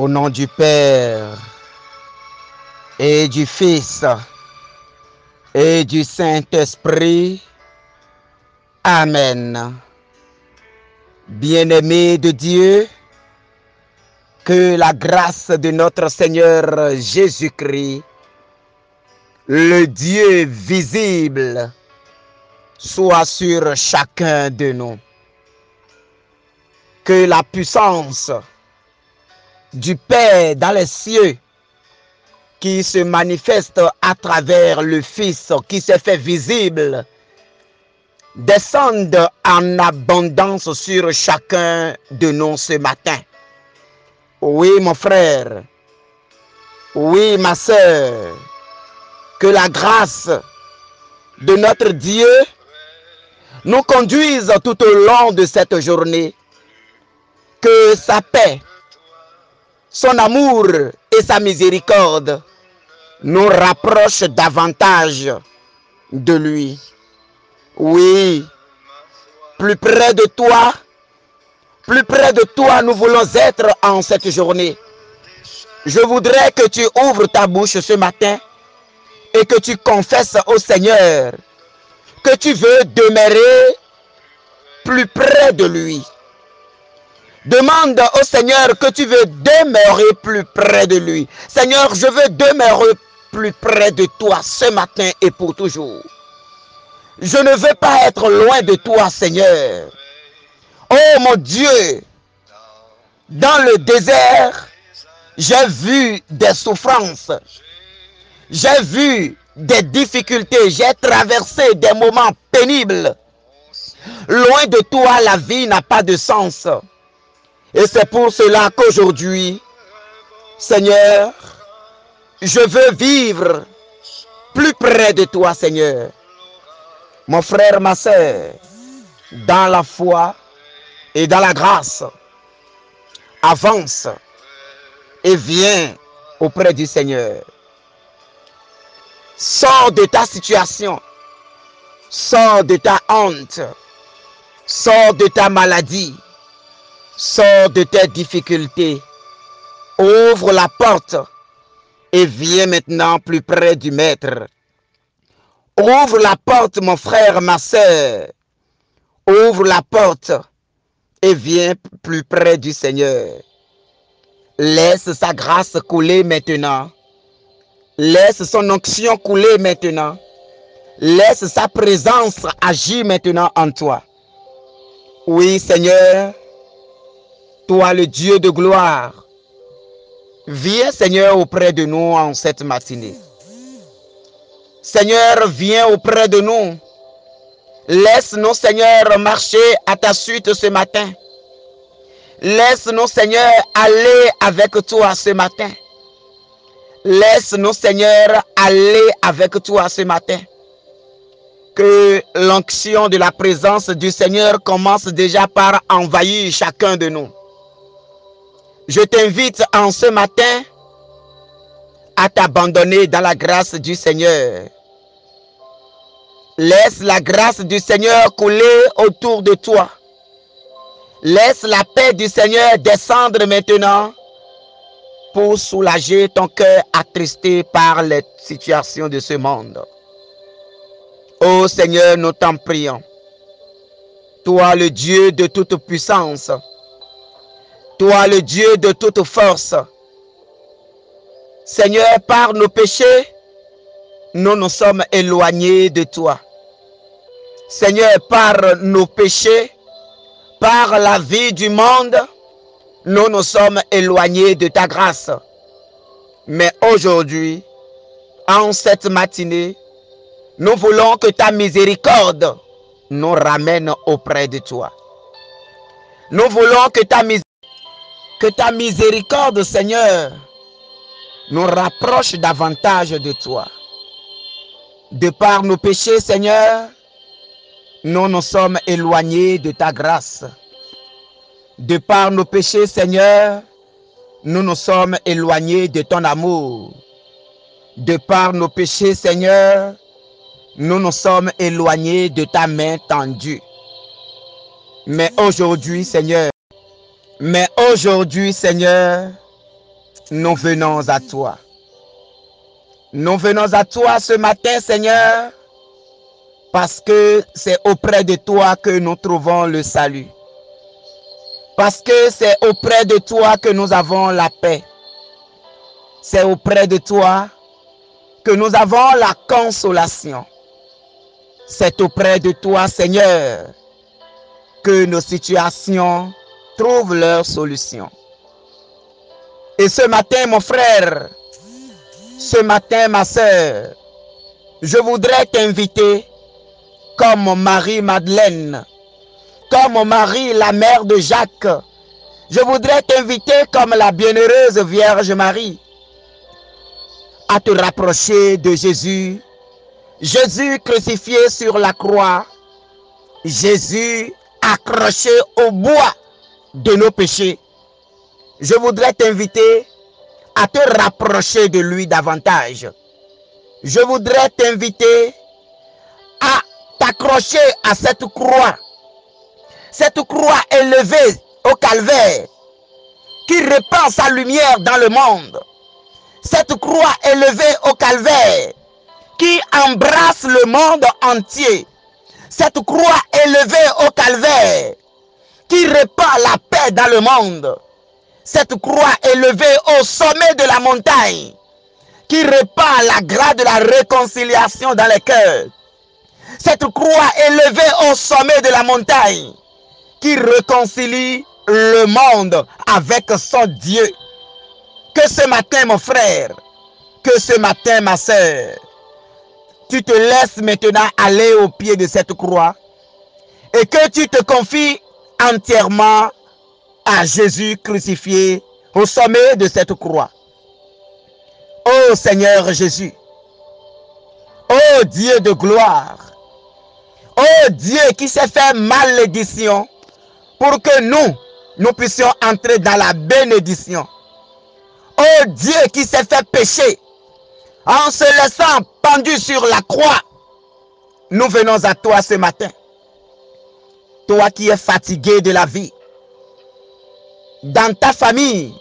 Au nom du Père et du Fils et du Saint-Esprit. Amen. Bien-aimés de Dieu, que la grâce de notre Seigneur Jésus-Christ, le Dieu visible, soit sur chacun de nous. Que la puissance du Père dans les cieux qui se manifeste à travers le Fils qui s'est fait visible descende en abondance sur chacun de nous ce matin. Oui, mon frère. Oui, ma sœur. Que la grâce de notre Dieu nous conduise tout au long de cette journée. Que sa paix, son amour et sa miséricorde nous rapprochent davantage de lui. Oui, plus près de toi nous voulons être en cette journée. Je voudrais que tu ouvres ta bouche ce matin et que tu confesses au Seigneur que tu veux demeurer plus près de lui. Demande au Seigneur que tu veux demeurer plus près de lui. Seigneur, je veux demeurer plus près de toi ce matin et pour toujours. Je ne veux pas être loin de toi, Seigneur. Oh mon Dieu, dans le désert, j'ai vu des souffrances. J'ai vu des difficultés. J'ai traversé des moments pénibles. Loin de toi, la vie n'a pas de sens. Et c'est pour cela qu'aujourd'hui, Seigneur, je veux vivre plus près de toi, Seigneur. Mon frère, ma sœur, dans la foi et dans la grâce, avance et viens auprès du Seigneur. Sors de ta situation, sors de ta honte, sors de ta maladie, sors de tes difficultés. Ouvre la porte et viens maintenant plus près du Maître. Ouvre la porte, mon frère, ma sœur. Ouvre la porte et viens plus près du Seigneur. Laisse sa grâce couler maintenant. Laisse son onction couler maintenant. Laisse sa présence agir maintenant en toi. Oui, Seigneur, toi le Dieu de gloire, viens, Seigneur, auprès de nous en cette matinée. Seigneur, viens auprès de nous. Laisse-nous, Seigneur, marcher à ta suite ce matin. Laisse-nous, Seigneur, aller avec toi ce matin. Laisse-nous, Seigneur, aller avec toi ce matin. Que l'onction de la présence du Seigneur commence déjà par envahir chacun de nous. Je t'invite en ce matin à t'abandonner dans la grâce du Seigneur. Laisse la grâce du Seigneur couler autour de toi. Laisse la paix du Seigneur descendre maintenant pour soulager ton cœur attristé par les situations de ce monde. Ô Seigneur, nous t'en prions. Toi le Dieu de toute puissance, toi le Dieu de toute force. Seigneur, par nos péchés, nous nous sommes éloignés de toi. Seigneur, par nos péchés, par la vie du monde, nous nous sommes éloignés de ta grâce. Mais aujourd'hui, en cette matinée, nous voulons que ta miséricorde nous ramène auprès de toi. Nous voulons que ta miséricorde, Seigneur, nous rapproche davantage de toi. De par nos péchés, Seigneur, nous nous sommes éloignés de ta grâce. De par nos péchés, Seigneur, nous nous sommes éloignés de ton amour. De par nos péchés, Seigneur, nous nous sommes éloignés de ta main tendue. Mais aujourd'hui, Seigneur, Nous venons à toi. Nous venons à toi ce matin, Seigneur, parce que c'est auprès de toi que nous trouvons le salut. Parce que c'est auprès de toi que nous avons la paix. C'est auprès de toi que nous avons la consolation. C'est auprès de toi, Seigneur, que nos situations trouvent leur solution. Et ce matin, mon frère, ce matin, ma sœur, je voudrais t'inviter comme Marie-Madeleine, comme Marie, la mère de Jacques. Je voudrais t'inviter comme la bienheureuse Vierge Marie à te rapprocher de Jésus. Jésus crucifié sur la croix. Jésus accroché au bois de nos péchés. Je voudrais t'inviter à te rapprocher de lui davantage. Je voudrais t'inviter à t'accrocher à cette croix élevée au calvaire, qui répand sa lumière dans le monde. Cette croix élevée au calvaire, qui embrasse le monde entier. Cette croix élevée au calvaire, qui répand la paix dans le monde. Cette croix élevée au sommet de la montagne, qui répand la grâce de la réconciliation dans les cœurs. Cette croix élevée au sommet de la montagne, qui réconcilie le monde avec son Dieu. Que ce matin, mon frère, que ce matin, ma sœur, tu te laisses maintenant aller au pied de cette croix et que tu te confies entièrement à Jésus crucifié au sommet de cette croix. Ô Seigneur Jésus, ô Dieu de gloire, ô Dieu qui s'est fait malédiction pour que nous puissions entrer dans la bénédiction. Ô Dieu qui s'est fait pécher en se laissant pendu sur la croix, nous venons à toi ce matin. Toi qui es fatigué de la vie, dans ta famille,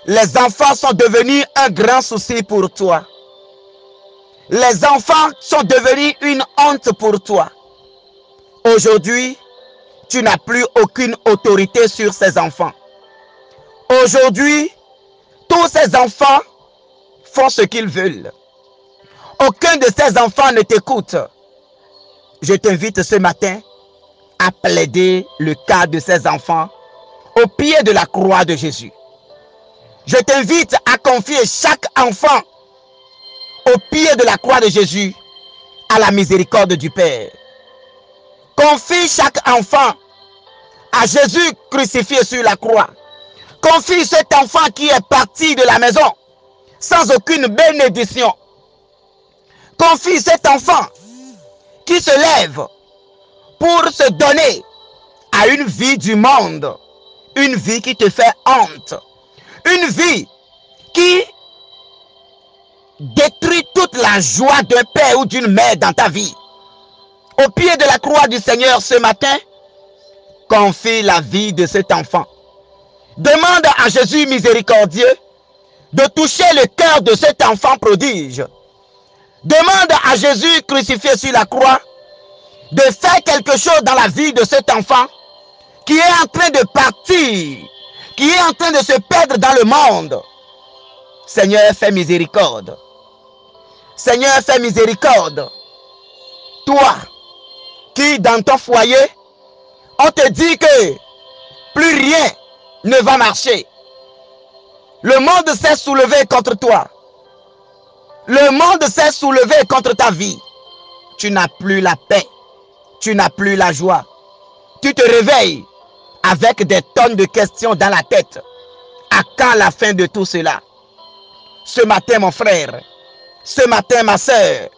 les enfants sont devenus un grand souci pour toi. Les enfants sont devenus une honte pour toi. Aujourd'hui, tu n'as plus aucune autorité sur ces enfants. Aujourd'hui, tous ces enfants font ce qu'ils veulent. Aucun de ces enfants ne t'écoute. Je t'invite ce matin à plaider le cas de ces enfants au pied de la croix de Jésus. Je t'invite à confier chaque enfant au pied de la croix de Jésus à la miséricorde du Père. Confie chaque enfant à Jésus crucifié sur la croix. Confie cet enfant qui est parti de la maison sans aucune bénédiction. Confie cet enfant qui se lève pour se donner à une vie du monde, une vie qui te fait honte, une vie qui détruit toute la joie d'un père ou d'une mère dans ta vie. Au pied de la croix du Seigneur ce matin, confie la vie de cet enfant. Demande à Jésus miséricordieux de toucher le cœur de cet enfant prodige. Demande à Jésus crucifié sur la croix de faire quelque chose dans la vie de cet enfant qui est en train de partir, qui est en train de se perdre dans le monde. Seigneur, fais miséricorde. Seigneur, fais miséricorde. Toi, qui dans ton foyer, on te dit que plus rien ne va marcher. Le monde s'est soulevé contre toi. Le monde s'est soulevé contre ta vie. Tu n'as plus la paix. Tu n'as plus la joie. Tu te réveilles avec des tonnes de questions dans la tête. À quand la fin de tout cela? Ce matin, mon frère, ce matin, ma sœur,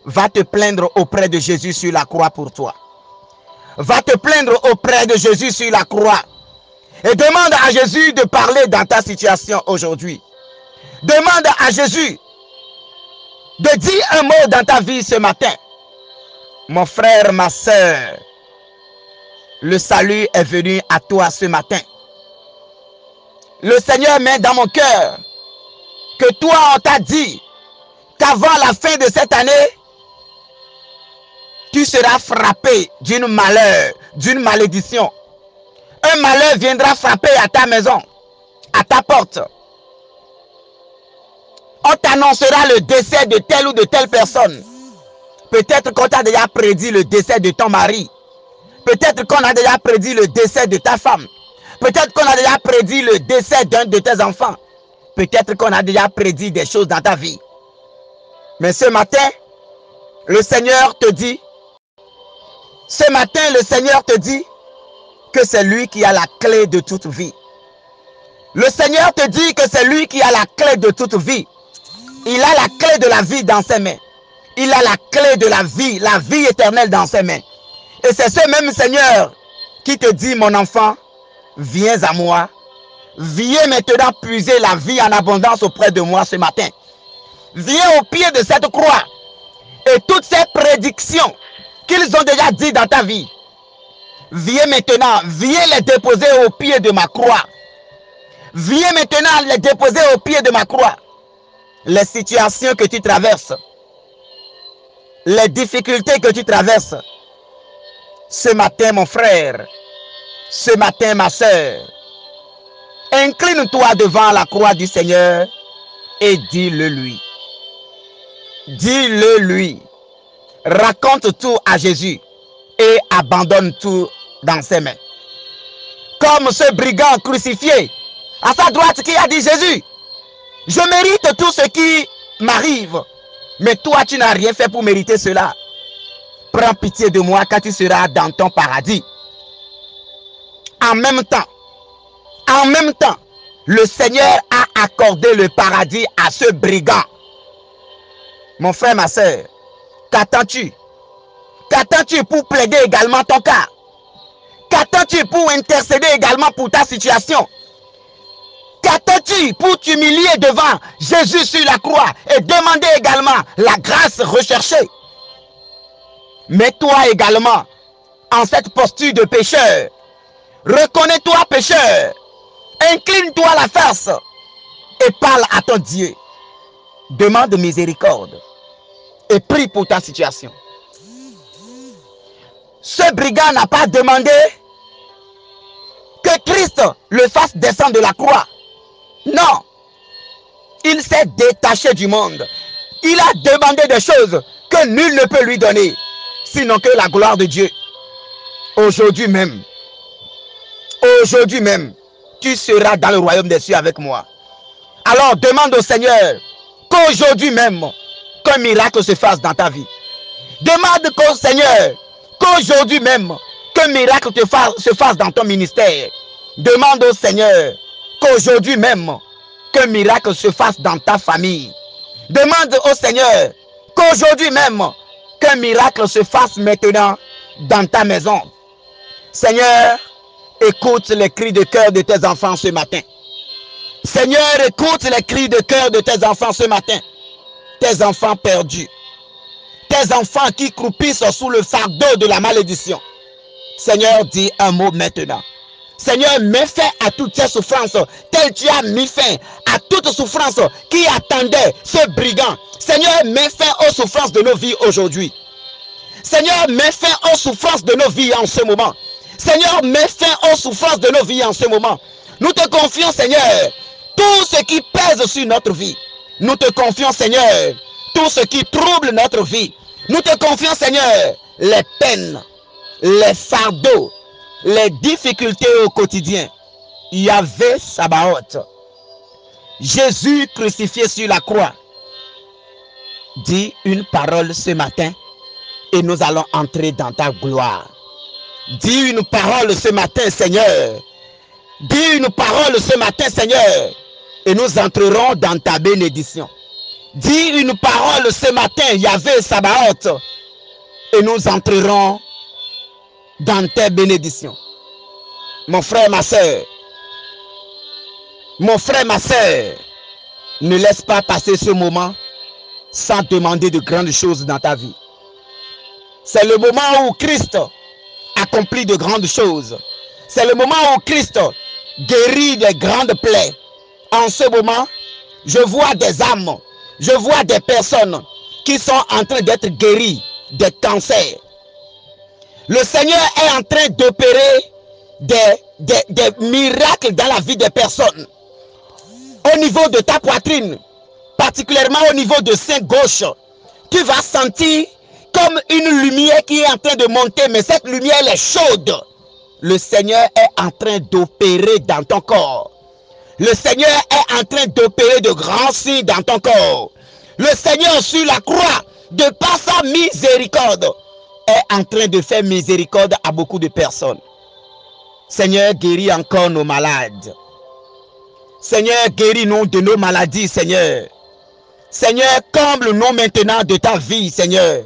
va te plaindre auprès de Jésus sur la croix pour toi. Va te plaindre auprès de Jésus sur la croix. Et demande à Jésus de parler dans ta situation aujourd'hui. Demande à Jésus de dire un mot dans ta vie ce matin. Mon frère, ma sœur, le salut est venu à toi ce matin. le Seigneur met dans mon cœur que toi, on t'a dit qu'avant la fin de cette année, tu seras frappé d'une malheur, d'une malédiction. Un malheur viendra frapper à ta maison, à ta porte. On t'annoncera le décès de telle ou de telle personne. Peut-être qu'on t'a déjà prédit le décès de ton mari. Peut-être qu'on a déjà prédit le décès de ta femme. Peut-être qu'on a déjà prédit le décès d'un de tes enfants. Peut-être qu'on a déjà prédit des choses dans ta vie. Mais ce matin, le Seigneur te dit, que c'est lui qui a la clé de toute vie. Le Seigneur te dit que c'est lui qui a la clé de toute vie. Il a la clé de la vie dans ses mains. Il a la clé de la vie éternelle dans ses mains. Et c'est ce même Seigneur qui te dit, mon enfant, viens à moi. Viens maintenant puiser la vie en abondance auprès de moi ce matin. Viens au pied de cette croix. Et toutes ces prédictions qu'ils ont déjà dit dans ta vie, viens maintenant, viens les déposer au pied de ma croix. Viens maintenant les déposer au pied de ma croix. Les situations que tu traverses, les difficultés que tu traverses, ce matin mon frère, ce matin ma soeur, incline-toi devant la croix du Seigneur et dis-le lui. Dis-le lui. Raconte tout à Jésus et abandonne tout dans ses mains. Comme ce brigand crucifié à sa droite qui a dit, Jésus, je mérite tout ce qui m'arrive, mais toi tu n'as rien fait pour mériter cela. Prends pitié de moi quand tu seras dans ton paradis. En même temps, le Seigneur a accordé le paradis à ce brigand. Mon frère, ma soeur, qu'attends-tu? Qu'attends-tu pour plaider également ton cas? Qu'attends-tu pour intercéder également pour ta situation? Qu'attends-tu pour t'humilier devant Jésus sur la croix et demander également la grâce recherchée? Mets-toi également en cette posture de pécheur. Reconnais-toi pécheur. Incline-toi la face et parle à ton Dieu. Demande miséricorde et prie pour ta situation. Ce brigand n'a pas demandé que Christ le fasse descendre de la croix. Non. Il s'est détaché du monde. Il a demandé des choses que nul ne peut lui donner, sinon que la gloire de Dieu. Aujourd'hui même, tu seras dans le royaume des cieux avec moi. Alors demande au Seigneur qu'aujourd'hui même, qu'un miracle se fasse dans ta vie. Demande au Seigneur qu'aujourd'hui même, qu'un miracle se fasse dans ton ministère. Demande au Seigneur qu'aujourd'hui même, qu'un miracle se fasse dans ta famille. Demande au Seigneur qu'aujourd'hui même, qu'un miracle se fasse maintenant dans ta maison. Seigneur, écoute les cris de cœur de tes enfants ce matin. Seigneur, écoute les cris de cœur de tes enfants ce matin. Tes enfants perdus. Tes enfants qui croupissent sous le fardeau de la malédiction. Seigneur, dis un mot maintenant. Seigneur, mets fin à toutes ces souffrances, telles tu as mis fin à toute souffrance qui attendait ce brigand. Seigneur, mets fin aux souffrances de nos vies aujourd'hui. Seigneur, mets fin aux souffrances de nos vies en ce moment. Seigneur, mets fin aux souffrances de nos vies en ce moment. Nous te confions, Seigneur, tout ce qui pèse sur notre vie. Nous te confions, Seigneur, tout ce qui trouble notre vie. Nous te confions, Seigneur, les peines, les fardeaux, les difficultés au quotidien. Yahvé Sabaoth, Jésus crucifié sur la croix, dis une parole ce matin et nous allons entrer dans ta gloire. Dis une parole ce matin, Seigneur. Dis une parole ce matin, Seigneur, et nous entrerons dans ta bénédiction. Dis une parole ce matin, Yahvé Sabaoth, et nous entrerons dans tes bénédictions. Mon frère, ma soeur, ne laisse pas passer ce moment sans demander de grandes choses dans ta vie. C'est le moment où Christ accomplit de grandes choses. C'est le moment où Christ guéri des grandes plaies. En ce moment, je vois des âmes, je vois des personnes qui sont en train d'être guéries des cancers. Le Seigneur est en train d'opérer des miracles dans la vie des personnes. Au niveau de ta poitrine, particulièrement au niveau de sein gauche, tu vas sentir comme une lumière qui est en train de monter, mais cette lumière elle est chaude. Le Seigneur est en train d'opérer dans ton corps. Le Seigneur est en train d'opérer de grands signes dans ton corps. Le Seigneur sur la croix, de par sa miséricorde, est en train de faire miséricorde à beaucoup de personnes. Seigneur, guéris encore nos malades. Seigneur, guéris-nous de nos maladies, Seigneur. Seigneur, comble-nous maintenant de ta vie, Seigneur.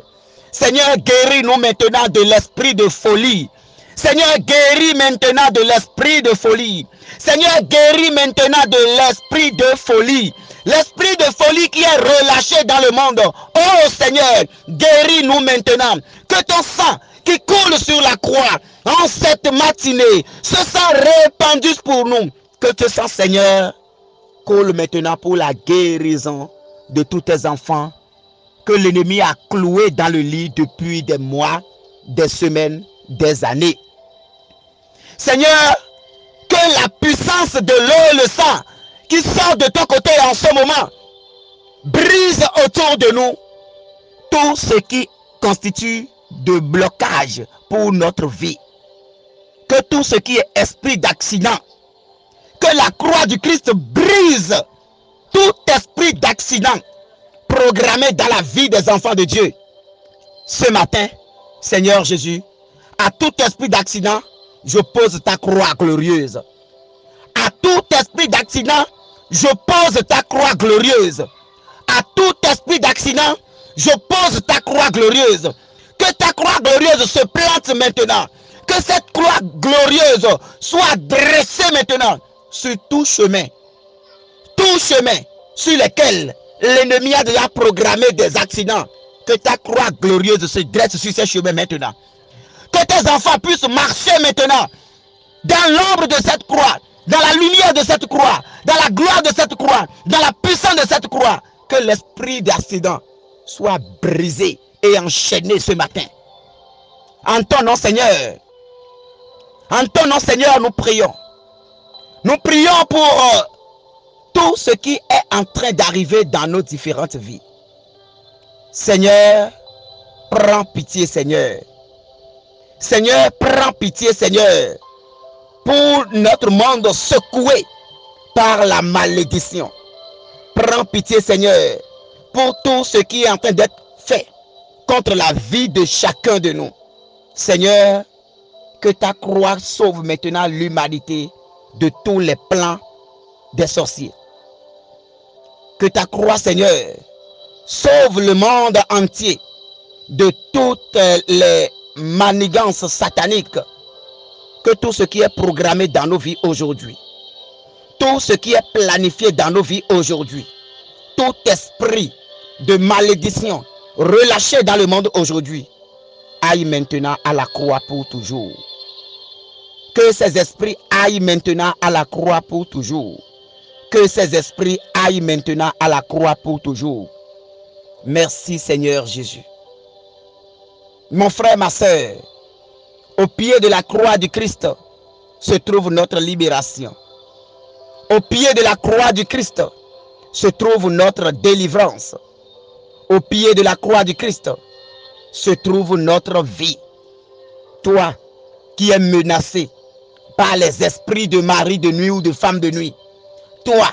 Seigneur, guéris-nous maintenant de l'esprit de folie. Seigneur, guéris maintenant de l'esprit de folie. Seigneur, guéris maintenant de l'esprit de folie. L'esprit de folie qui est relâché dans le monde. Oh Seigneur, guéris-nous maintenant. Que ton sang qui coule sur la croix en cette matinée, ce sang répandu pour nous. Que ce sang, Seigneur, coule maintenant pour la guérison de tous tes enfants que l'ennemi a cloué dans le lit depuis des mois, des semaines, des années. Seigneur, que la puissance de l'eau et le sang qui sort de ton côté en ce moment brise autour de nous tout ce qui constitue de blocage pour notre vie. Que tout ce qui est esprit d'accident, que la croix du Christ brise tout esprit d'accident programmé dans la vie des enfants de Dieu. Ce matin, Seigneur Jésus, à tout esprit d'accident, je pose ta croix glorieuse. À tout esprit d'accident, je pose ta croix glorieuse. À tout esprit d'accident, je pose ta croix glorieuse. Que ta croix glorieuse se plante maintenant. Que cette croix glorieuse soit dressée maintenant sur tout chemin sur lequel l'ennemi a déjà programmé des accidents. Que ta croix glorieuse se dresse sur ces chemins maintenant. Que tes enfants puissent marcher maintenant dans l'ombre de cette croix, dans la lumière de cette croix, dans la gloire de cette croix, dans la puissance de cette croix. Que l'esprit d'accident soit brisé et enchaîné ce matin. En ton nom, Seigneur. En ton nom, Seigneur, nous prions. Nous prions pour tout ce qui est en train d'arriver dans nos différentes vies. Seigneur, prends pitié, Seigneur. Seigneur, prends pitié, Seigneur, pour notre monde secoué par la malédiction. Prends pitié, Seigneur, pour tout ce qui est en train d'être fait contre la vie de chacun de nous. Seigneur, que ta croix sauve maintenant l'humanité de tous les plans des sorciers. Que ta croix, Seigneur, sauve le monde entier de toutes les manigances sataniques. Que tout ce qui est programmé dans nos vies aujourd'hui, tout ce qui est planifié dans nos vies aujourd'hui, tout esprit de malédiction relâché dans le monde aujourd'hui, aille maintenant à la croix pour toujours. Que ces esprits aillent maintenant à la croix pour toujours. Que ces esprits aillent maintenant à la croix pour toujours. Merci Seigneur Jésus. Mon frère, ma soeur, au pied de la croix du Christ se trouve notre libération. Au pied de la croix du Christ se trouve notre délivrance. Au pied de la croix du Christ se trouve notre vie. Toi qui es menacé par les esprits de mari de nuit ou de femme de nuit. Toi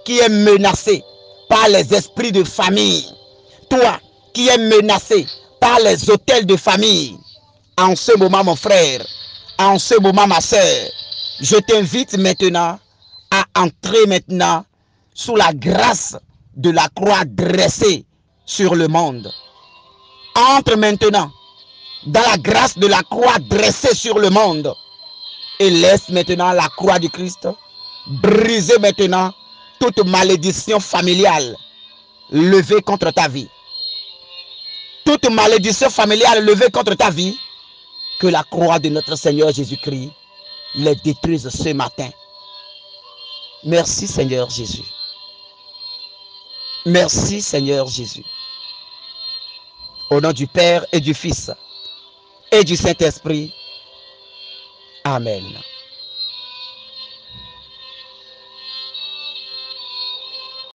qui es menacé par les esprits de famille. Toi qui es menacé par les hôtels de famille. En ce moment, mon frère, en ce moment, ma soeur, je t'invite maintenant à entrer maintenant sous la grâce de la croix dressée sur le monde. Entre maintenant dans la grâce de la croix dressée sur le monde et laisse maintenant la croix du Christ briser maintenant toute malédiction familiale levée contre ta vie. Toute malédiction familiale levée contre ta vie, que la croix de notre Seigneur Jésus-Christ les détruise ce matin Merci Seigneur Jésus. Merci Seigneur Jésus. Au nom du Père et du Fils et du Saint-Esprit. Amen.